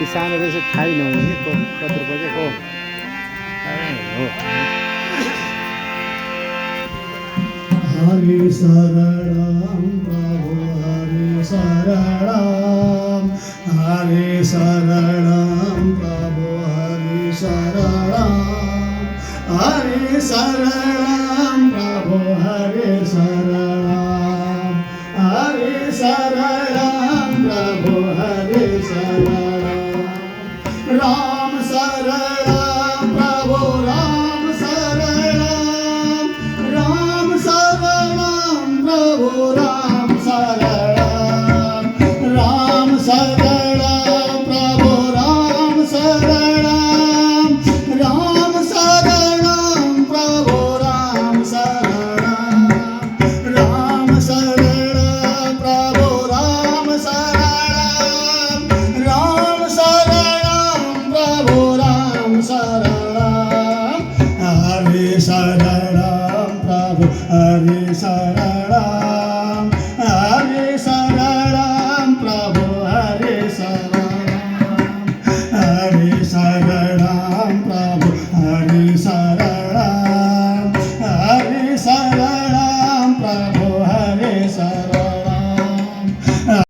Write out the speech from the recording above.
त्यति सानो रहेछ थाहै नहुने कि कत्रो बजेको हो। हरि शरणं प्रभु हरि शरणं हरि शरणं प्रभु हरि शरणं हरि शरणं प्रभु हरि शरणं हरि शरणं प्रभु हरि शरणं राम शरणं प्रभु राम शरणं राम शरणं प्रभु राम शरणं